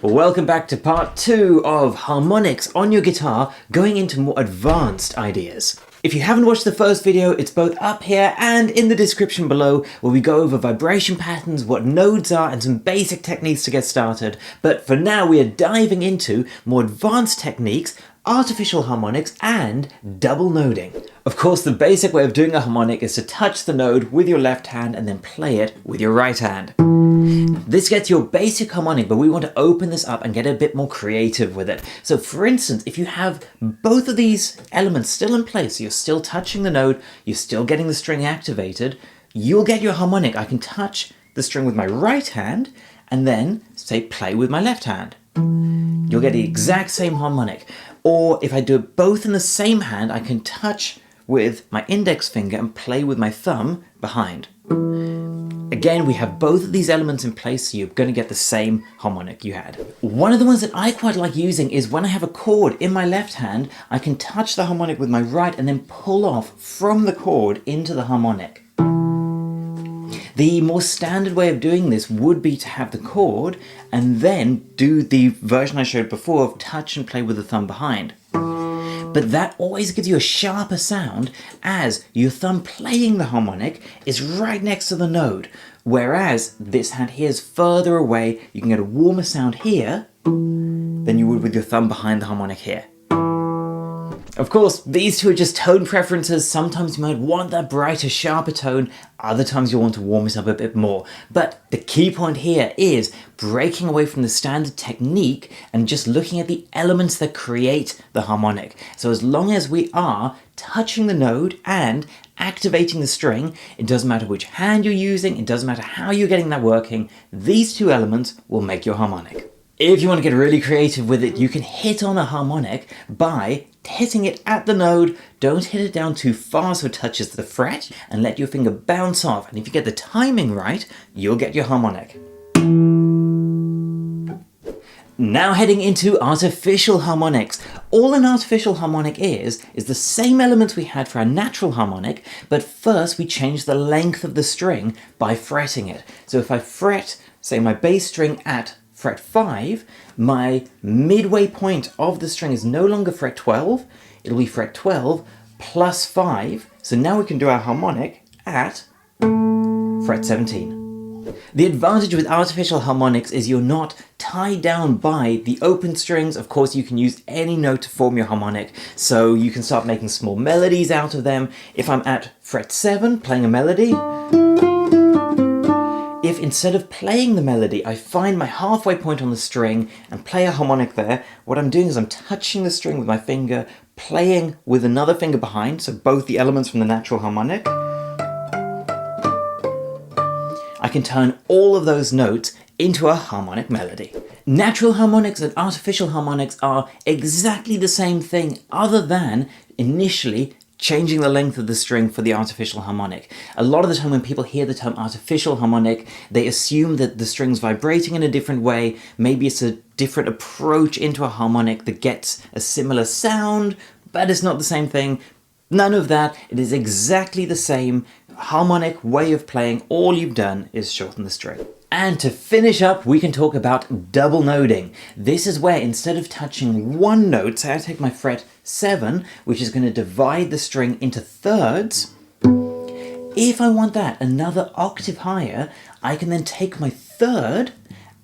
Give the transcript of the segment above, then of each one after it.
Welcome back to part 2 of Harmonics on your guitar, going into more advanced ideas. If you haven't watched the first video, it's both up here and in the description below, where we go over vibration patterns, what nodes are, and some basic techniques to get started. But for now, we are diving into more advanced techniques, artificial harmonics, and double noding. Of course, the basic way of doing a harmonic is to touch the node with your left hand and then play it with your right hand. This gets your basic harmonic, but we want to open this up and get a bit more creative with it. So for instance, if you have both of these elements still in place, so you're still touching the node, you're still getting the string activated, you'll get your harmonic. I can touch the string with my right hand and then say play with my left hand. You'll get the exact same harmonic. Or if I do it both in the same hand, I can touch with my index finger and play with my thumb behind. Again, we have both of these elements in place, so you're going to get the same harmonic you had. One of the ones that I quite like using is when I have a chord in my left hand, I can touch the harmonic with my right and then pull off from the chord into the harmonic. The more standard way of doing this would be to have the chord and then do the version I showed before of touch and play with the thumb behind. But that always gives you a sharper sound, as your thumb playing the harmonic is right next to the node, whereas this hand here is further away. You can get a warmer sound here than you would with your thumb behind the harmonic here. Of course, these two are just tone preferences. Sometimes you might want that brighter, sharper tone. Other times you'll want to warm it up a bit more. But the key point here is breaking away from the standard technique and just looking at the elements that create the harmonic. So as long as we are touching the node and activating the string, it doesn't matter which hand you're using, it doesn't matter how you're getting that working, these two elements will make your harmonic. If you want to get really creative with it, you can hit on a harmonic by hitting it at the node. Don't hit it down too far so it touches the fret, and let your finger bounce off. And if you get the timing right, you'll get your harmonic. Now heading into artificial harmonics. All an artificial harmonic is the same elements we had for our natural harmonic, but first we change the length of the string by fretting it. So if I fret, say, my bass string at fret 5, my midway point of the string is no longer fret 12, it'll be fret 12 plus 5, so now we can do our harmonic at fret 17. The advantage with artificial harmonics is you're not tied down by the open strings. Of course, you can use any note to form your harmonic, so you can start making small melodies out of them. If I'm at fret 7 playing a melody, if instead of playing the melody, I find my halfway point on the string and play a harmonic there, what I'm doing is I'm touching the string with my finger, playing with another finger behind, so both the elements from the natural harmonic. I can turn all of those notes into a harmonic melody. Natural harmonics and artificial harmonics are exactly the same thing, other than initially changing the length of the string for the artificial harmonic. A lot of the time when people hear the term artificial harmonic, they assume that the string's vibrating in a different way. Maybe it's a different approach into a harmonic that gets a similar sound, but it's not the same thing. None of that. It is exactly the same harmonic way of playing. All you've done is shorten the string. And to finish up, we can talk about double noding. This is where instead of touching one note, say I take my fret 7, which is going to divide the string into thirds. If I want that another octave higher, I can then take my third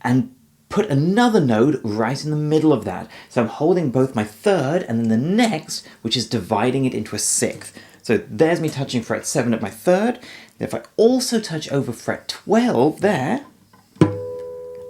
and put another node right in the middle of that. So I'm holding both my third and then the next, which is dividing it into a sixth. So there's me touching fret 7 at my third. If I also touch over fret 12 there,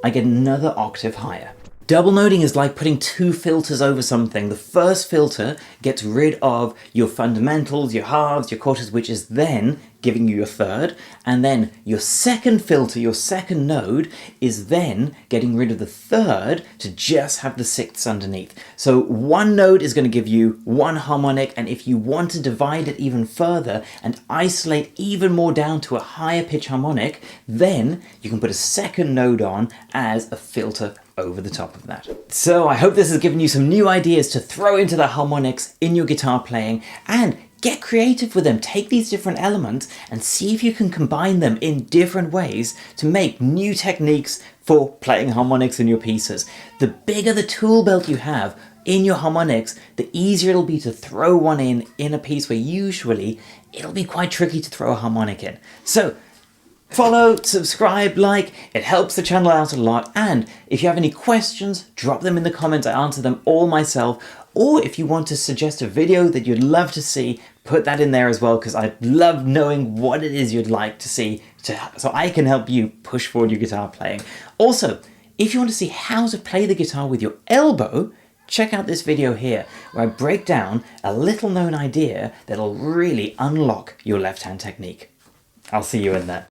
I get another octave higher. Double noding is like putting two filters over something. The first filter gets rid of your fundamentals, your halves, your quarters, which is then giving you your third, and then your second filter, your second node, is then getting rid of the third to just have the sixths underneath. So one node is going to give you one harmonic, and if you want to divide it even further and isolate even more down to a higher pitch harmonic, then you can put a second node on as a filter over the top of that. So I hope this has given you some new ideas to throw into the harmonics in your guitar playing, and get creative with them. Take these different elements and see if you can combine them in different ways to make new techniques for playing harmonics in your pieces. The bigger the tool belt you have in your harmonics, the easier it'll be to throw one in a piece where usually it'll be quite tricky to throw a harmonic in. So follow, subscribe, like, it helps the channel out a lot. And if you have any questions, drop them in the comments. I answer them all myself. Or if you want to suggest a video that you'd love to see, put that in there as well, because I love knowing what it is you'd like to see so I can help you push forward your guitar playing. Also, if you want to see how to play the guitar with your elbow, check out this video here where I break down a little known idea that'll really unlock your left hand technique. I'll see you in there.